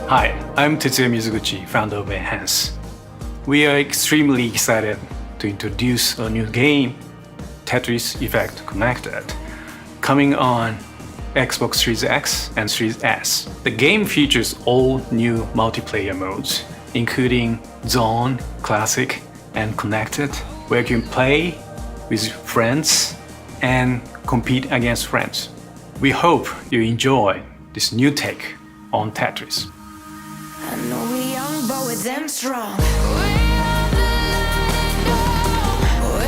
Hi, I'm Tetsuya Mizuguchi, founder of Enhance. We are extremely excited to introduce a new game, Tetris Effect Connected, coming on Xbox Series X and Series S. The game features all new multiplayer modes, including Zone, Classic, and Connected, where you can play with friends and compete against friends. We hope you enjoy this new take on Tetris. I know we young, but we're damn strong. We're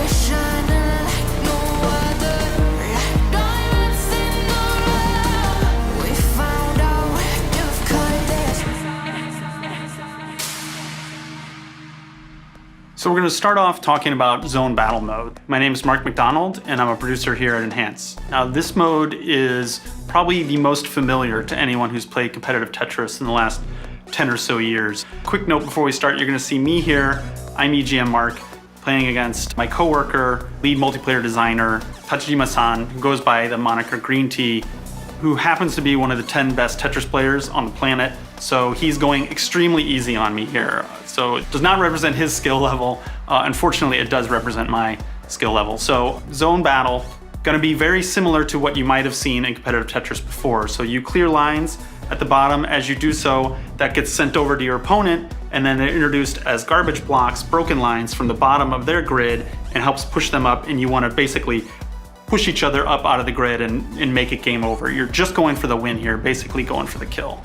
shining like no other, like diamonds in the rough. We found out where you've cut this. So we're going to start off talking about Zone Battle Mode. My name is Mark McDonald, and I'm a producer here at Enhance. Now, this mode is probably the most familiar to anyone who's played competitive Tetris in the last 10 or so years. Quick note before we start, you're going to see me here. I'm EGM Mark, playing against my coworker, lead multiplayer designer, Tajima-san, who goes by the moniker Green Tea, who happens to be one of the 10 best Tetris players on the planet. So he's going extremely easy on me here. So it does not represent his skill level. Unfortunately, it does represent my skill level. So Zone Battle, going to be very similar to what you might have seen in competitive Tetris before. So you clear lines at the bottom. As you do so, that gets sent over to your opponent, and then they're introduced as garbage blocks, broken lines from the bottom of their grid, and helps push them up, and you want to basically push each other up out of the grid and make it game over. You're just going for the win here, basically going for the kill.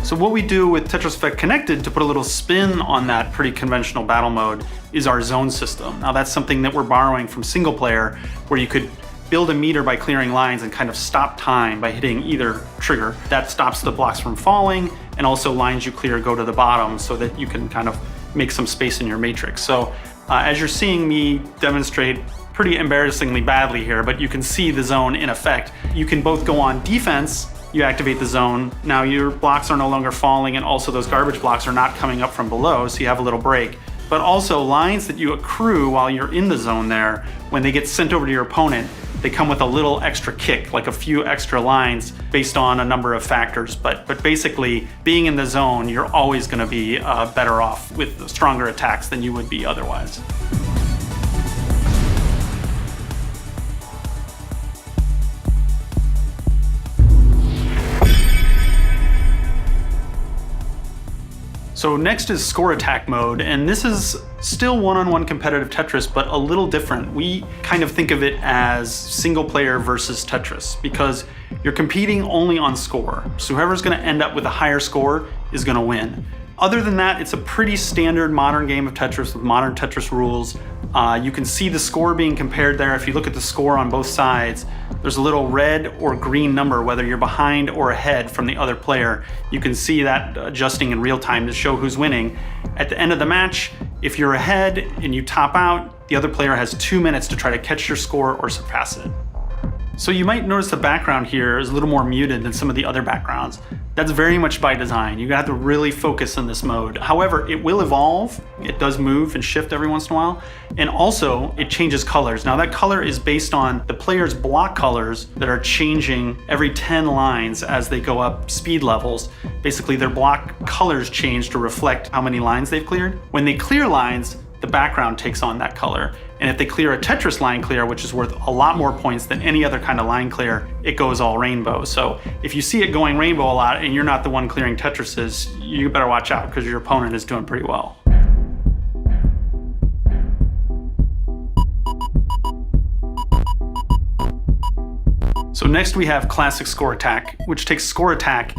So what we do with Tetris Effect Connected to put a little spin on that pretty conventional battle mode is our zone system. Now that's something that we're borrowing from single player, where you could build a meter by clearing lines and kind of stop time by hitting either trigger. That stops the blocks from falling, and also lines you clear go to the bottom so that you can kind of make some space in your matrix. So as you're seeing me demonstrate pretty embarrassingly badly here, but you can see the zone in effect. You can both go on defense, you activate the zone. Now your blocks are no longer falling, and also those garbage blocks are not coming up from below, so you have a little break. But also lines that you accrue while you're in the zone there, when they get sent over to your opponent, they come with a little extra kick, like a few extra lines based on a number of factors. But basically, being in the zone, you're always going to be better off with stronger attacks than you would be otherwise. So next is score attack mode, and this is still one-on-one competitive Tetris, but a little different. We kind of think of it as single player versus Tetris, because you're competing only on score. So whoever's gonna end up with a higher score is gonna win. Other than that, it's a pretty standard modern game of Tetris with modern Tetris rules. You can see the score being compared there. If you look at the score on both sides, there's a little red or green number, whether you're behind or ahead from the other player. You can see that adjusting in real time to show who's winning. At the end of the match, if you're ahead and you top out, the other player has 2 minutes to try to catch your score or surpass it. So you might notice the background here is a little more muted than some of the other backgrounds. That's very much by design. You're gonna have to really focus on this mode. However, it will evolve. It does move and shift every once in a while. And also, it changes colors. Now that color is based on the player's block colors that are changing every 10 lines as they go up speed levels. Basically, their block colors change to reflect how many lines they've cleared. When they clear lines, the background takes on that color. And if they clear a Tetris line clear, which is worth a lot more points than any other kind of line clear, it goes all rainbow. So if you see it going rainbow a lot and you're not the one clearing Tetrises, you better watch out, because your opponent is doing pretty well. So next we have classic score attack, which takes score attack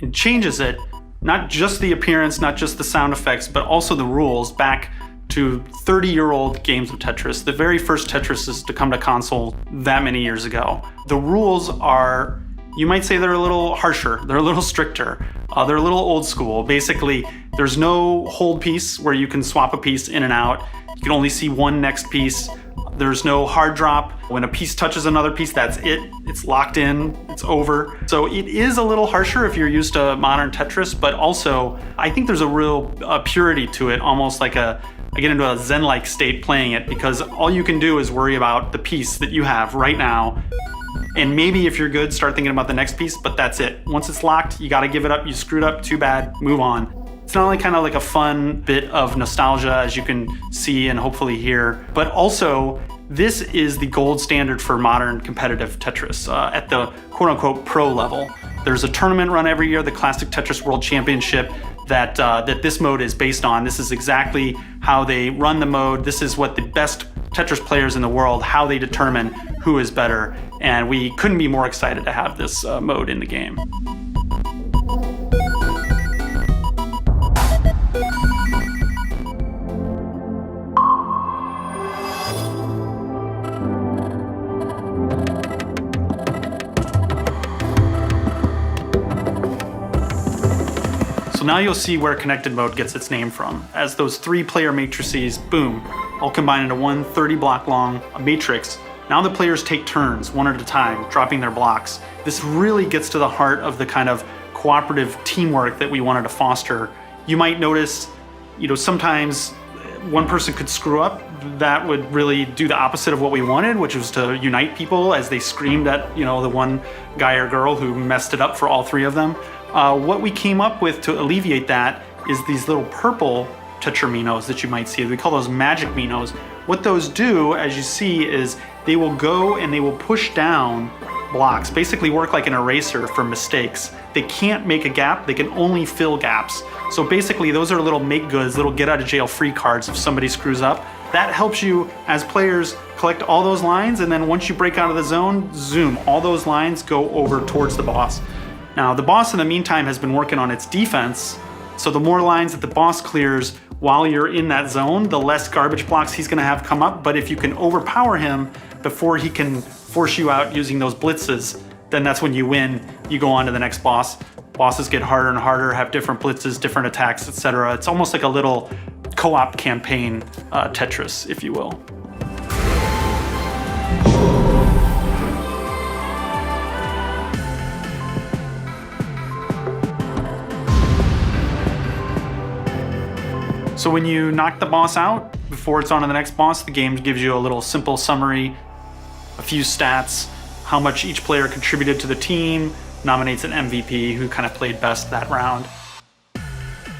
and changes it, not just the appearance, not just the sound effects, but also the rules back to 30-year-old games of Tetris. The very first Tetris is to come to console that many years ago. The rules are, you might say they're a little harsher, they're a little stricter, they're a little old school. Basically, there's no hold piece where you can swap a piece in and out. You can only see one next piece. There's no hard drop. When a piece touches another piece, that's it. It's locked in, it's over. So it is a little harsher if you're used to modern Tetris, but also I think there's a real purity to it, almost like I get into a Zen-like state playing it, because all you can do is worry about the piece that you have right now And maybe if you're good, start thinking about the next piece, but that's it. Once it's locked, you gotta give it up. You screwed up, too bad, move on. It's not only kind of like a fun bit of nostalgia, as you can see and hopefully hear, but also this is the gold standard for modern competitive Tetris at the quote-unquote pro level. There's a tournament run every year, the Classic Tetris World Championship, that this mode is based on. This is exactly how they run the mode. This is what the best Tetris players in the world, how they determine who is better. And we couldn't be more excited to have this mode in the game. So now you'll see where connected mode gets its name from, as those 3-player matrices, boom, all combine into one 30-block long matrix. Now the players take turns, one at a time, dropping their blocks. This really gets to the heart of the kind of cooperative teamwork that we wanted to foster. You might notice, sometimes one person could screw up. That would really do the opposite of what we wanted, which was to unite people as they screamed at, the one guy or girl who messed it up for all 3 of them. What we came up with to alleviate that is these little purple tetraminos that you might see. We call those magic minos. What those do, as you see, is they will go and they will push down blocks, basically work like an eraser for mistakes. They can't make a gap, they can only fill gaps. So basically those are little make goods, little get out of jail free cards if somebody screws up. That helps you as players collect all those lines, and then once you break out of the zone, zoom, all those lines go over towards the boss. Now the boss in the meantime has been working on its defense, so the more lines that the boss clears while you're in that zone, the less garbage blocks he's gonna have come up. But if you can overpower him before he can force you out using those blitzes, then that's when you win. You go on to the next boss. Bosses get harder and harder, have different blitzes, different attacks, etc. It's almost like a little co-op campaign Tetris, if you will. So when you knock the boss out, before it's on to the next boss, the game gives you a little simple summary, a few stats, how much each player contributed to the team, nominates an MVP who kind of played best that round.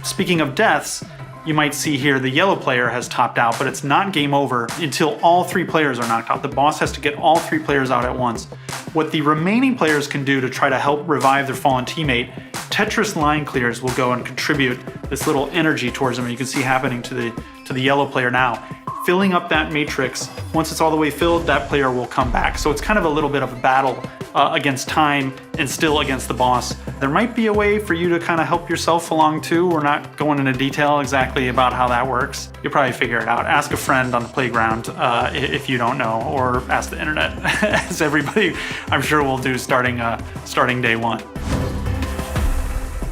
Speaking of deaths, you might see here the yellow player has topped out, but it's not game over until all 3 players are knocked out. The boss has to get all 3 players out at once. What the remaining players can do to try to help revive their fallen teammate, Tetris line clears will go and contribute this little energy towards them. And you can see happening to the yellow player now. Filling up that matrix, once it's all the way filled, that player will come back. So it's kind of a little bit of a battle against time and still against the boss. There might be a way for you to kind of help yourself along too. We're not going into detail exactly about how that works. You'll probably figure it out. Ask a friend on the playground if you don't know, or ask the internet, as everybody I'm sure will do starting day 1.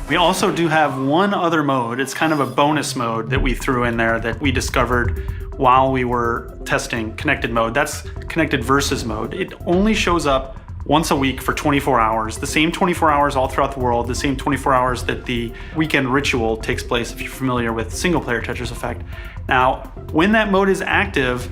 We also do have one other mode. It's kind of a bonus mode that we threw in there that we discovered while we were testing connected mode. That's connected versus mode. It only shows up once a week for 24 hours, the same 24 hours all throughout the world, the same 24 hours that the weekend ritual takes place, if you're familiar with single player Tetris Effect. Now, when that mode is active,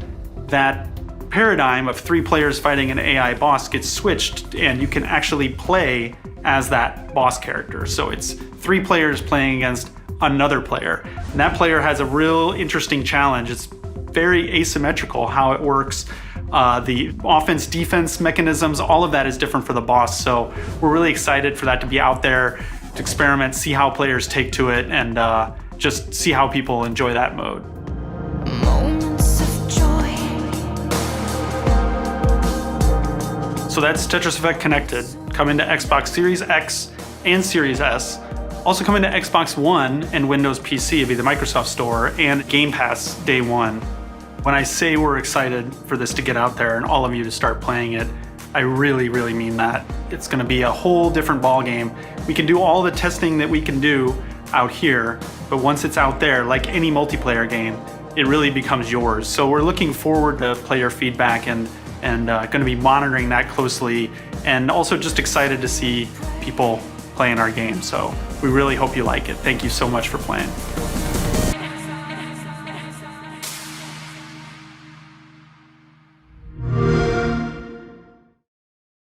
that paradigm of 3 players fighting an AI boss gets switched, and you can actually play as that boss character. So it's 3 players playing against another player. And that player has a real interesting challenge. It's very asymmetrical how it works. The offense defense mechanisms, all of that is different for the boss. So we're really excited for that to be out there, to experiment, see how players take to it, and just see how people enjoy that mode. Moments of joy. So that's Tetris Effect Connected, coming to Xbox Series X and Series S. Also coming to Xbox One and Windows PC via the Microsoft Store, and Game Pass day 1. When I say we're excited for this to get out there and all of you to start playing it, I really, really mean that. It's gonna be a whole different ball game. We can do all the testing that we can do out here, but once it's out there, like any multiplayer game, it really becomes yours. So we're looking forward to player feedback and gonna be monitoring that closely, and also just excited to see people playing our game. So we really hope you like it. Thank you so much for playing.